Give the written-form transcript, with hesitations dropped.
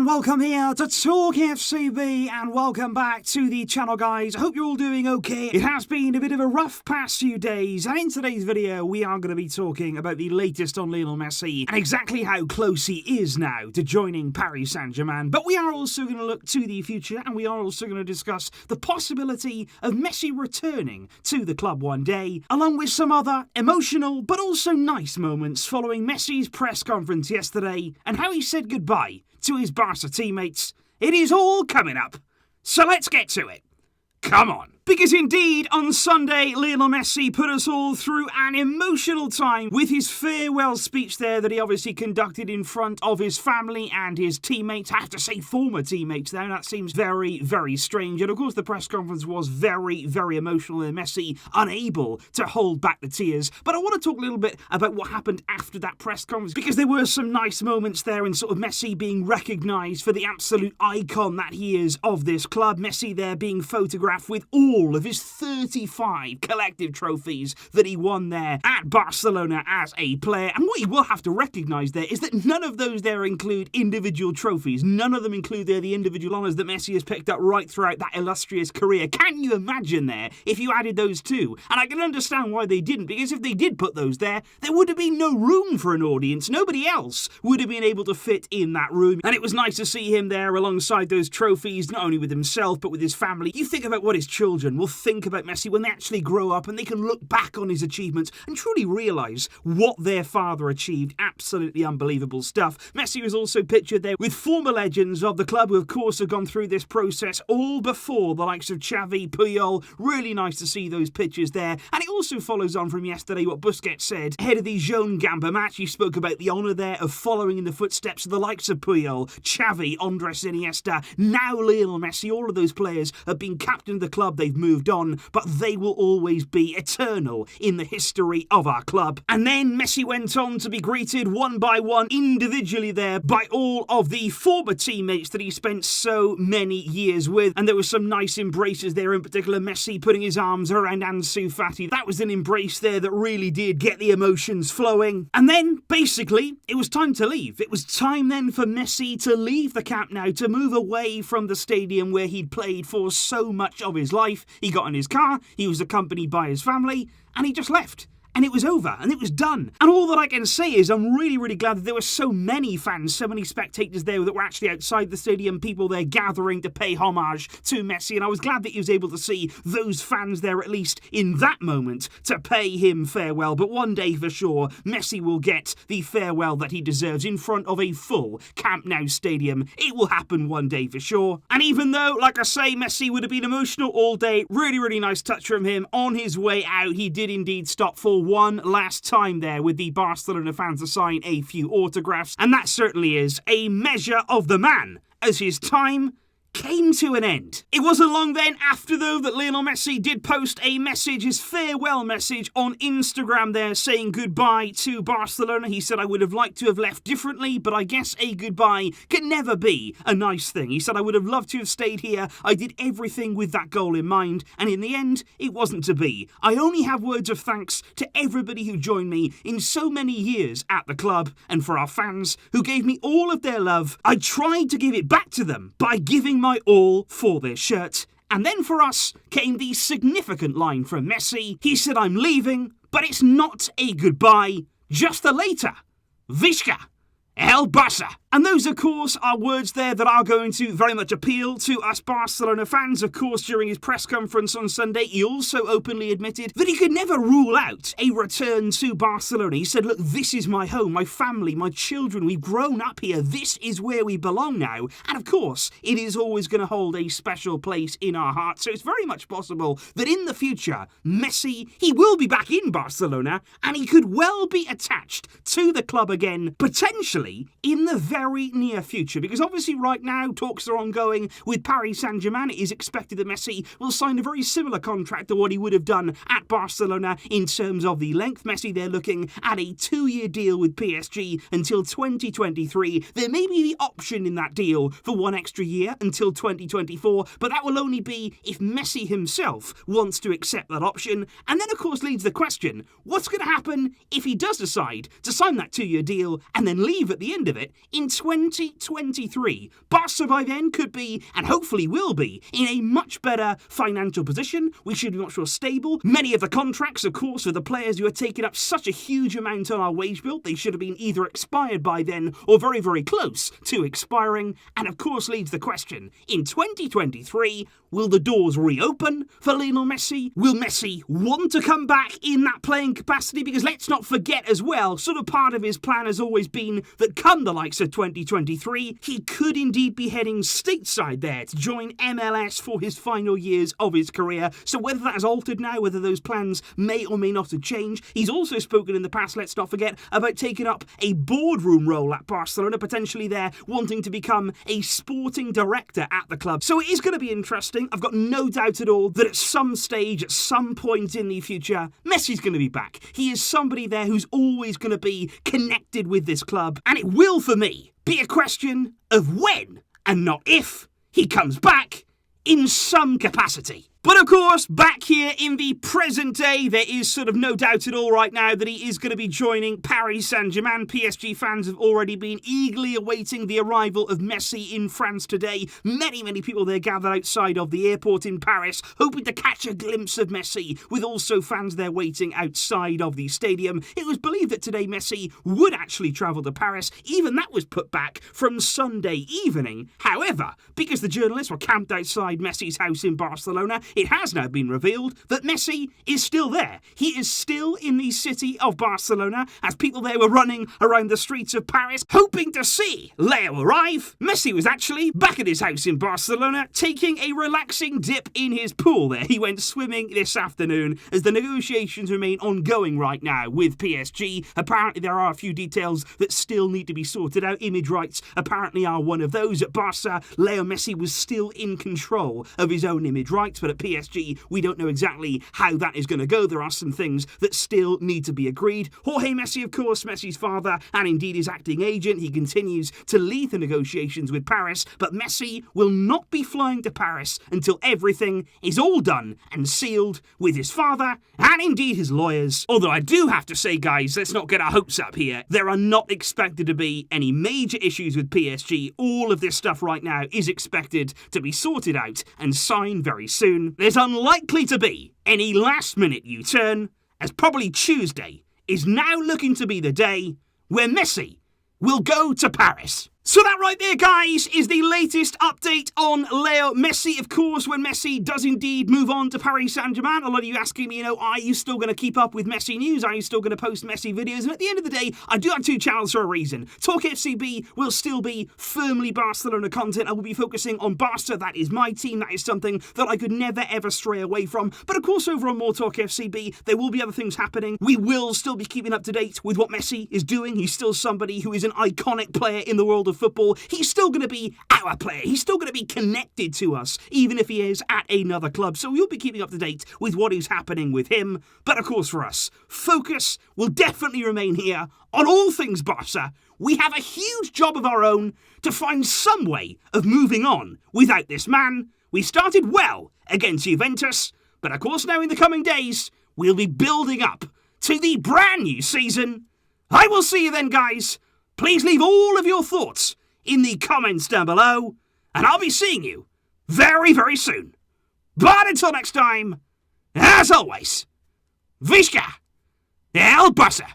and welcome here to TalkFCB and welcome back to the channel, guys. I hope you're all doing okay. It has been a bit of a rough past few days, and in today's video we are going to be talking about the latest on Lionel Messi and exactly how close he is now to joining Paris Saint-Germain. But we are also going to look to the future, and we are also going to discuss the possibility of Messi returning to the club one day, along with some other emotional but also nice moments following Messi's press conference yesterday and how he said goodbye to his Barça teammates. It is all coming up, so let's get to it. Come on. Because indeed, on Sunday, Lionel Messi put us all through an emotional time with his farewell speech there that he obviously conducted in front of his family and his teammates. I have to say former teammates there. That seems very, very strange. And of course, the press conference was very, very emotional and Messi unable to hold back the tears. But I want to talk a little bit about what happened after that press conference, because there were some nice moments there in sort of Messi being recognised for the absolute icon that he is of this club. Messi there being photographed with all of his 35 collective trophies that he won there at Barcelona as a player. And what you will have to recognise there is that none of those there include individual trophies. None of them include there the individual honours that Messi has picked up right throughout that illustrious career. Can you imagine there if you added those two? And I can understand why they didn't, because if they did put those there would have been no room for an audience. Nobody else would have been able to fit in that room. And it was nice to see him there alongside those trophies, not only with himself but with his family. You think about what his children will think about Messi when they actually grow up and they can look back on his achievements and truly realise what their father achieved. Absolutely unbelievable stuff. Messi was also pictured there with former legends of the club who of course have gone through this process all before, the likes of Xavi, Puyol. Really nice to see those pictures there. And it also follows on from yesterday what Busquets said ahead of the Jaune Gamba match. He spoke about the honour there of following in the footsteps of the likes of Puyol, Xavi, Andres Iniesta, now Lionel Messi. All of those players have been captain of the club. They've moved on, but they will always be eternal in the history of our club. And then Messi went on to be greeted one by one individually there by all of the former teammates that he spent so many years with. And there were some nice embraces there, in particular Messi putting his arms around Ansu Fati. That was an embrace there that really did get the emotions flowing. And then basically it was time to leave. It was time then for Messi to leave the Camp Nou, to move away from the stadium where he'd played for so much of his life. He got in his car, he was accompanied by his family, and he just left. And it was over, and it was done. And all that I can say is I'm really, really glad that there were so many fans, so many spectators there that were actually outside the stadium, people there gathering to pay homage to Messi. And I was glad that he was able to see those fans there, at least in that moment, to pay him farewell. But one day for sure, Messi will get the farewell that he deserves in front of a full Camp Nou stadium. It will happen one day for sure. And even though, like I say, Messi would have been emotional all day, really, really nice touch from him. On his way out, he did indeed stop for one last time there with the Barcelona fans to sign a few autographs, and that certainly is a measure of the man as his time came to an end. It wasn't long then after, though, that Lionel Messi did post a message, his farewell message on Instagram there, saying goodbye to Barcelona. He said, "I would have liked to have left differently, but I guess a goodbye can never be a nice thing." He said, "I would have loved to have stayed here. I did everything with that goal in mind, and in the end, it wasn't to be. I only have words of thanks to everybody who joined me in so many years at the club, and for our fans who gave me all of their love. I tried to give it back to them by giving my all for their shirt." And then for us came the significant line from Messi. He said, "I'm leaving, but it's not a goodbye, just a later. Visca El Barça." And those, of course, are words there that are going to very much appeal to us Barcelona fans. Of course, during his press conference on Sunday, he also openly admitted that he could never rule out a return to Barcelona. He said, "Look, this is my home, my family, my children. We've grown up here. This is where we belong now." And of course, it is always going to hold a special place in our hearts. So it's very much possible that in the future, Messi, he will be back in Barcelona, and he could well be attached to the club again, potentially in the very near future, because obviously right now talks are ongoing with Paris Saint-Germain. It is expected that Messi will sign a very similar contract to what he would have done at Barcelona in terms of the length. Messi, they're looking at a 2-year deal with PSG until 2023. There may be the option in that deal for 1 extra year until 2024, but that will only be if Messi himself wants to accept that option. And then of course leads the question, what's going to happen if he does decide to sign that 2-year deal and then leave at at the end of it, in 2023, Barca by then could be, and hopefully will be, in a much better financial position. We should be much more stable. Many of the contracts, of course, of the players who are taking up such a huge amount on our wage bill, they should have been either expired by then or very, very close to expiring. And of course leads the question, in 2023, will the doors reopen for Lionel Messi? Will Messi want to come back in that playing capacity? Because let's not forget as well, sort of part of his plan has always been that come the likes of 2023, he could indeed be heading stateside there to join MLS for his final years of his career. So whether that has altered now, whether those plans may or may not have changed. He's also spoken in the past, let's not forget, about taking up a boardroom role at Barcelona, potentially there wanting to become a sporting director at the club. So it is going to be interesting. I've got no doubt at all that at some stage, at some point in the future, Messi's going to be back. He is somebody there who's always going to be connected with this club. And it will, for me, be a question of when and not if he comes back in some capacity. But of course, back here in the present day, there is sort of no doubt at all right now that he is going to be joining Paris Saint-Germain. PSG fans have already been eagerly awaiting the arrival of Messi in France today. Many, many people there gathered outside of the airport in Paris, hoping to catch a glimpse of Messi, with also fans there waiting outside of the stadium. It was believed that today Messi would actually travel to Paris. Even that was put back from Sunday evening. However, because the journalists were camped outside Messi's house in Barcelona, it has now been revealed that Messi is still there. He is still in the city of Barcelona, as people there were running around the streets of Paris, hoping to see Leo arrive. Messi was actually back at his house in Barcelona, taking a relaxing dip in his pool there. He went swimming this afternoon, as the negotiations remain ongoing right now with PSG. Apparently there are a few details that still need to be sorted out. Image rights apparently are one of those. At Barca, Leo Messi was still in control of his own image rights, but at PSG, we don't know exactly how that is going to go. There are some things that still need to be agreed. Jorge Messi, of course, Messi's father, and indeed his acting agent, he continues to lead the negotiations with Paris, but Messi will not be flying to Paris until everything is all done and sealed with his father and indeed his lawyers. Although I do have to say, guys, let's not get our hopes up here. There are not expected to be any major issues with PSG. All of this stuff right now is expected to be sorted out and signed very soon. There's unlikely to be any last-minute U-turn, as probably Tuesday is now looking to be the day where Messi will go to Paris. So that right there, guys, is the latest update on Leo Messi. Of course, when Messi does indeed move on to Paris Saint-Germain, a lot of you asking me, are you still going to keep up with Messi news? Are you still going to post Messi videos? And at the end of the day, I do have two channels for a reason. TalkFCB will still be firmly Barcelona content. I will be focusing on Barca. That is my team. That is something that I could never, ever stray away from. But of course, over on More TalkFCB, there will be other things happening. We will still be keeping up to date with what Messi is doing. He's still somebody who is an iconic player in the world of football. He's still going to be our player. He's still going to be connected to us, even if he is at another club. So we'll be keeping up to date with what is happening with him. But of course, for us, focus will definitely remain here on all things Barca. We have a huge job of our own to find some way of moving on without this man. We started well against Juventus, but of course now in the coming days, we'll be building up to the brand new season. I will see you then, guys. Please leave all of your thoughts in the comments down below, and I'll be seeing you very, very soon. But until next time, as always, Visca El Barça.